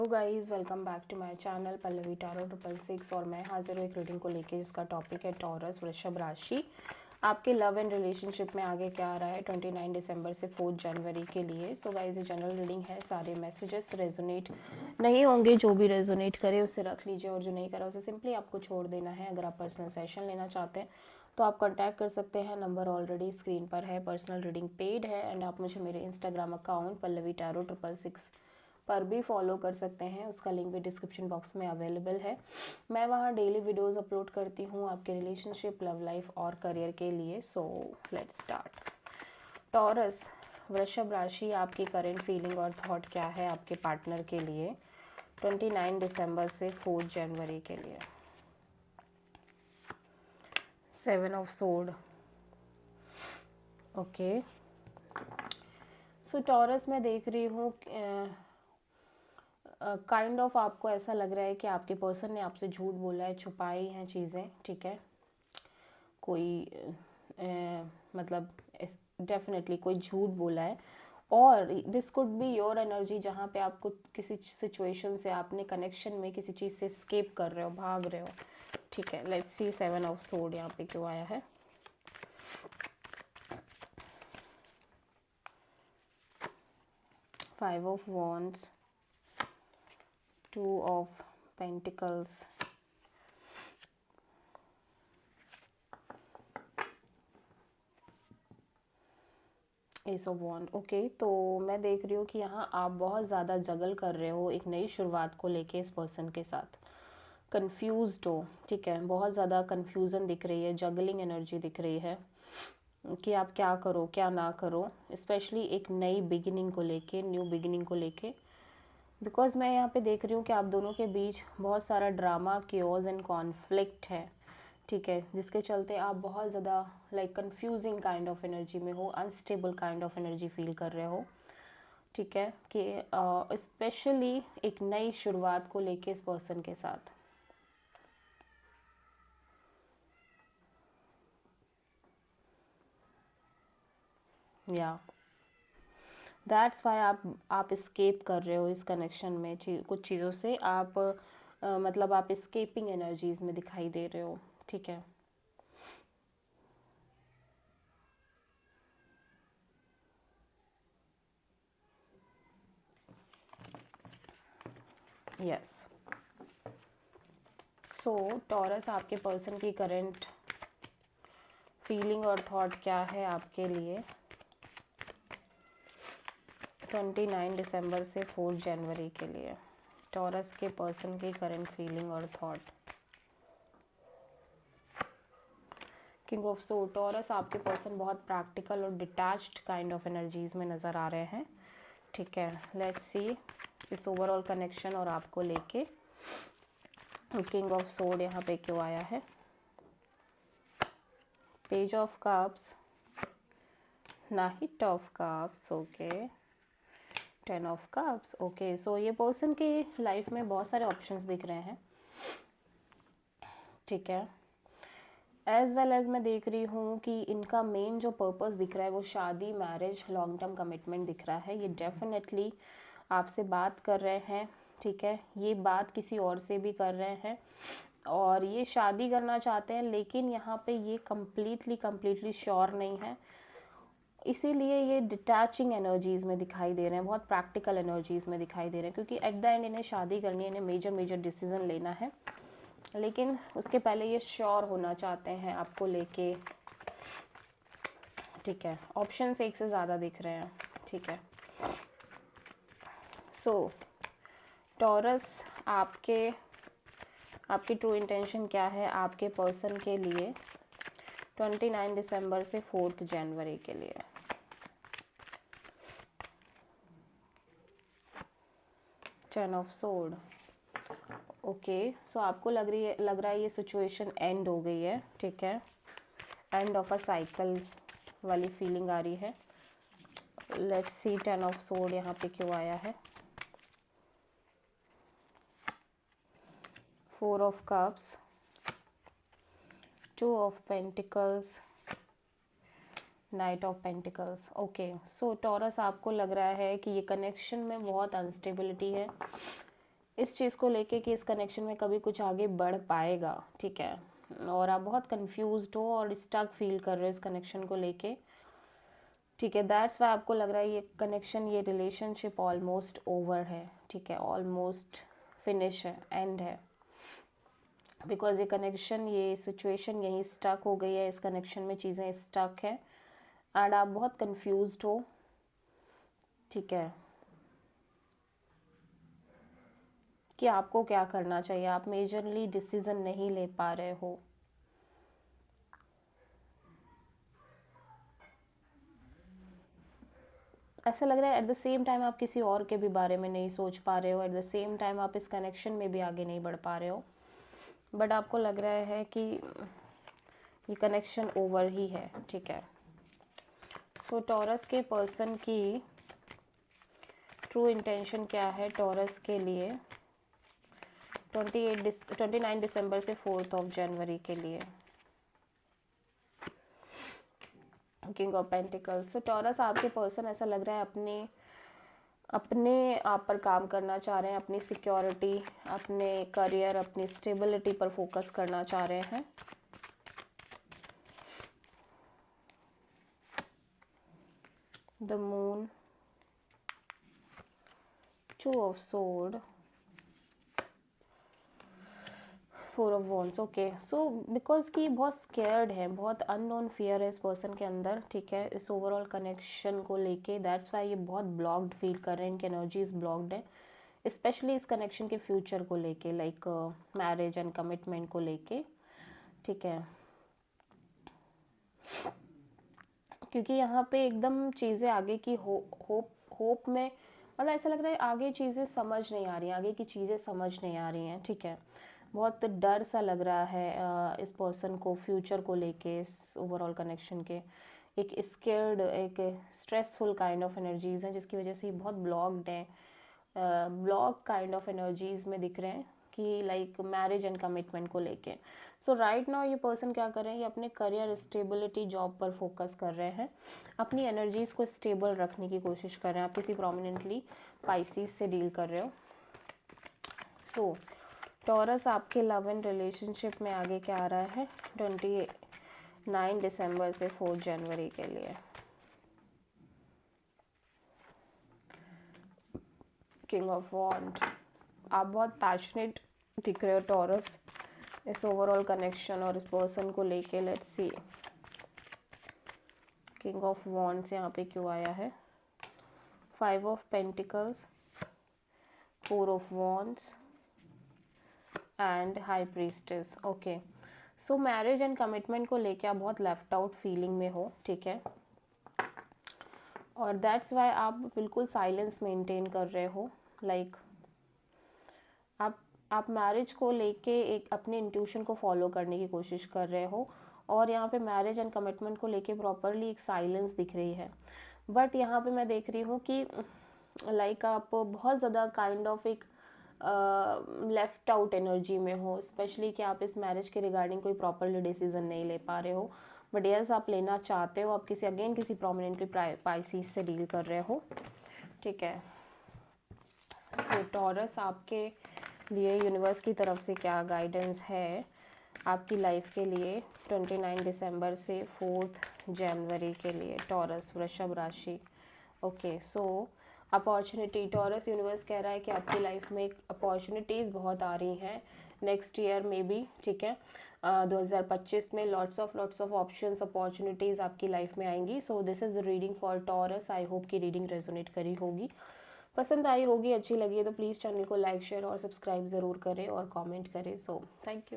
Hello guys, welcome back to my channel Pallavi tarot 666। और मैं हाजिर हूँ एक रीडिंग को लेके जिसका टॉपिक है टॉरस वृषभ राशि। आपके लव एंड रिलेशनशिप में आगे क्या आ रहा है 29 दिसंबर से 4 जनवरी के लिए। सो गाइस, ये जनरल रीडिंग है, सारे मैसेजेस रेजोनेट नहीं होंगे। जो भी रेजोनेट करे उसे रख लीजिए और जो नहीं करा उसे सिंपली आपको छोड़ देना है। अगर आप पर्सनल सेशन लेना चाहते हैं तो आप कॉन्टैक्ट कर सकते हैं, नंबर ऑलरेडी स्क्रीन पर है। पर्सनल रीडिंग पेड है एंड आप मुझे मेरे इंस्टाग्राम अकाउंट पल्लवी टैरो 666 पर भी फॉलो कर सकते हैं। उसका लिंक भी डिस्क्रिप्शन बॉक्स में अवेलेबल है। मैं वहाँ डेली वीडियोस अपलोड करती हूँ आपके रिलेशनशिप, लव लाइफ और करियर के लिए। So let's start. टॉरस वृषभ राशि, आपकी करंट फीलिंग और थॉट क्या है आपके पार्टनर के लिए 29 दिसंबर से 4 जनवरी के लिए। 7 of sword. Okay, so taurus मैं देख रही हूँ काइंड ऑफ आपको ऐसा लग रहा है कि आपके पर्सन ने आपसे झूठ बोला है, छुपाई हैं चीज़ें। ठीक है, कोई मतलब डेफिनेटली कोई झूठ बोला है और this could be your energy, जहाँ पे आपको किसी सिचुएशन से, आपने कनेक्शन में किसी चीज़ से स्केप कर रहे हो, भाग रहे हो। ठीक है, लेट्स सी 7 ऑफ सोर्ड यहाँ पे क्यों आया है। 5 of wands, 2 of pentacles, ace of wand. Okay, तो मैं देख रही हूँ कि यहाँ आप बहुत ज़्यादा जगल कर रहे हो एक नई शुरुआत को लेके इस पर्सन के साथ। कंफ्यूज्ड हो, ठीक है, बहुत ज़्यादा कंफ्यूजन दिख रही है, जगलिंग एनर्जी दिख रही है कि आप क्या करो क्या ना करो, स्पेशली एक नई बिगिनिंग को लेके, न्यू बिगिनिंग को लेके। बिकॉज मैं यहाँ पे देख रही हूँ कि आप दोनों के बीच बहुत सारा ड्रामा, क्योज एंड कॉन्फ्लिक्ट है। ठीक है, जिसके चलते आप बहुत ज़्यादा like confusing kind of energy में हो, unstable kind of energy feel कर रहे हो। ठीक है, कि स्पेशली एक नई शुरुआत को लेके इस पर्सन के साथ। या दैट्स वाई आप स्केप कर रहे हो इस कनेक्शन में, कुछ चीज़ों से आप मतलब आप स्केपिंग एनर्जीज में दिखाई दे रहे हो। ठीक है, यस। सो टॉरस, आपके पर्सन की करंट फीलिंग और थॉट क्या है आपके लिए 29 दिसंबर से 4 जनवरी के लिए। टॉरस के पर्सन की करंट फीलिंग और thought. King of sword. Taurus, आपके पर्सन बहुत प्रैक्टिकल और डिटैच्ड काइंड ऑफ एनर्जीज में नज़र आ रहे हैं। ठीक है, लेट्स सी इस ओवरऑल कनेक्शन और आपको लेके किंग ऑफ सोर्ड यहाँ पे क्यों आया है। Page of cups, knight of cups, okay, 10 of cups. Okay, so ये पर्सन के लाइफ में बहुत सारे ऑप्शंस दिख रहे हैं। ठीक है, एज वेल एज मैं देख रही हूँ कि इनका मेन जो पर्पस दिख रहा है वो शादी, मैरिज, लॉन्ग टर्म कमिटमेंट दिख रहा है। ये डेफिनेटली आपसे बात कर रहे हैं। ठीक है, ये बात किसी और से भी कर रहे हैं और ये शादी करना चाहते हैं, लेकिन यहाँ पे ये कम्प्लीटली श्योर नहीं है, इसीलिए ये डिटैचिंग एनर्जीज़ में दिखाई दे रहे हैं, बहुत प्रैक्टिकल एनर्जीज़ में दिखाई दे रहे हैं, क्योंकि एट द एंड इन्हें शादी करनी है, इन्हें मेजर डिसीजन लेना है, लेकिन उसके पहले ये श्योर होना चाहते हैं आपको लेके। ठीक है, ऑप्शंस एक से ज़्यादा दिख रहे हैं। ठीक है, सो टॉरस, आपकी ट्रू इंटेंशन क्या है आपके पर्सन के लिए 29 दिसंबर से 4 जनवरी के लिए। Ten of sword. ओके, सो आपको लग रहा है ये सिचुएशन एंड हो गई है। ठीक है, एंड ऑफ अ साइकिल वाली फीलिंग आ रही है। लेट्स सी 10 ऑफ सोर्ड यहाँ पे क्यों आया है। 4 of cups, 2 of pentacles, night of pentacles. Okay, so taurus, आपको लग रहा है कि ये कनेक्शन में बहुत अनस्टेबिलिटी है, इस चीज़ को लेके कि इस कनेक्शन में कभी कुछ आगे बढ़ पाएगा, ठीक है, और आप बहुत कंफ्यूज्ड हो और स्टक फील कर रहे हो इस कनेक्शन को लेके, ठीक है। दैट्स वाई आपको लग रहा है ये कनेक्शन, ये रिलेशनशिप ऑलमोस्ट ओवर है, ठीक है, ऑलमोस्ट फिनिश है, एंड है, बिकॉज ये कनेक्शन, ये सिचुएशन यहीं स्टक हो गई है, इस कनेक्शन में चीज़ें स्टक हैं एंड आप बहुत कंफ्यूज्ड हो, ठीक है, कि आपको क्या करना चाहिए। आप मेजरली डिसीजन नहीं ले पा रहे हो। ऐसा लग रहा है एट द सेम टाइम आप किसी और के भी बारे में नहीं सोच पा रहे हो, एट द सेम टाइम आप इस कनेक्शन में भी आगे नहीं बढ़ पा रहे हो, बट आपको लग रहा है कि ये कनेक्शन ओवर ही है, ठीक है। सो टॉरस के पर्सन की ट्रू इंटेंशन क्या है टॉरस के लिए 29 दिसंबर से 4 जनवरी के लिए। King of pentacles. So taurus, आपके पर्सन ऐसा लग रहा है अपने आप पर काम करना चाह रहे हैं, अपनी सिक्योरिटी, अपने करियर, अपनी स्टेबिलिटी पर फोकस करना चाह रहे हैं। The moon, 2 of sword, 4 of wands. Okay, so because कि बहुत स्केयर्ड है, बहुत अननोन फियर है इस पर्सन के अंदर, ठीक है, इस ओवरऑल कनेक्शन को लेके। दैट्स वाई ये बहुत ब्लॉक्ड फील कर रहे हैं, इनकी एनर्जीज ब्लॉक्ड है, स्पेशली इस कनेक्शन के फ्यूचर को लेके, लाइक मैरिज एंड कमिटमेंट को लेके, ठीक है, क्योंकि यहाँ पे एकदम चीज़ें आगे की होप में, मतलब ऐसा लग रहा है आगे चीज़ें समझ नहीं आ रही हैं, आगे की चीज़ें समझ नहीं आ रही हैं, ठीक है। बहुत डर सा लग रहा है इस पर्सन को फ्यूचर को लेके, इस ओवरऑल कनेक्शन के। एक स्केर्ड, एक स्ट्रेसफुल काइंड ऑफ एनर्जीज हैं जिसकी वजह से ये बहुत ब्लॉक्ड हैं, ब्लॉक काइंड ऑफ एनर्जीज में दिख रहे हैं कि लाइक मैरिज एंड कमिटमेंट को लेके। सो राइट नाउ ये पर्सन क्या कर रहे हैं, ये अपने करियर, स्टेबिलिटी, जॉब पर फोकस कर रहे हैं, अपनी एनर्जीज को स्टेबल रखने की कोशिश कर रहे हैं। आप किसी प्रोमिनेंटली पाइसिस से डील कर रहे हो। सो टॉरस, आपके लव एंड रिलेशनशिप में आगे क्या आ रहा है 29 दिसंबर से 4 जनवरी के लिए। किंग ऑफ वॉन्ड, आप बहुत पैशनेट दिख रहे हो टॉरस इस ओवरऑल कनेक्शन और इस पर्सन को लेके। Let's see king of wands यहाँ पे क्यों आया है। 5 of pentacles, 4 of wands and high priestess. Okay, so marriage and commitment को लेके आप बहुत लेफ्ट आउट फीलिंग में हो, ठीक है, और दैट्स वाई आप बिल्कुल साइलेंस मेंटेन कर रहे हो। लाइक आप मैरिज को लेके एक अपने इंट्यूशन को फॉलो करने की कोशिश कर रहे हो, और यहाँ पे मैरिज एंड कमिटमेंट को लेके प्रॉपरली एक साइलेंस दिख रही है। बट यहाँ पे मैं देख रही हूँ कि लाइक आप बहुत ज़्यादा काइंड ऑफ एक लेफ्ट आउट एनर्जी में हो, स्पेशली कि आप इस मैरिज के रिगार्डिंग कोई प्रॉपरली डिसीजन नहीं ले पा रहे हो, बट यस आप लेना चाहते हो। आप किसी प्रोमिनेंटली पाइसिस से डील कर रहे हो, ठीक है। सो टॉरस, आपके लिए यूनिवर्स की तरफ से क्या गाइडेंस है आपकी लाइफ के लिए 29 दिसंबर से 4 जनवरी के लिए। टॉरस, वृषभ राशि। Okay, so opportunity, taurus, universe कह रहा है कि आपकी लाइफ में अपॉर्चुनिटीज़ बहुत आ रही हैं नेक्स्ट ईयर में भी, ठीक है। 2025 में लॉट्स ऑफ ऑप्शंस, अपॉर्चुनिटीज़ आपकी लाइफ में आएंगी। So this is the reading for taurus. I hope कि रीडिंग रेजोनेट करी होगी, पसंद आई होगी, अच्छी लगी है तो प्लीज़ चैनल को लाइक, शेयर और सब्सक्राइब ज़रूर करें और कमेंट करें। So thank you.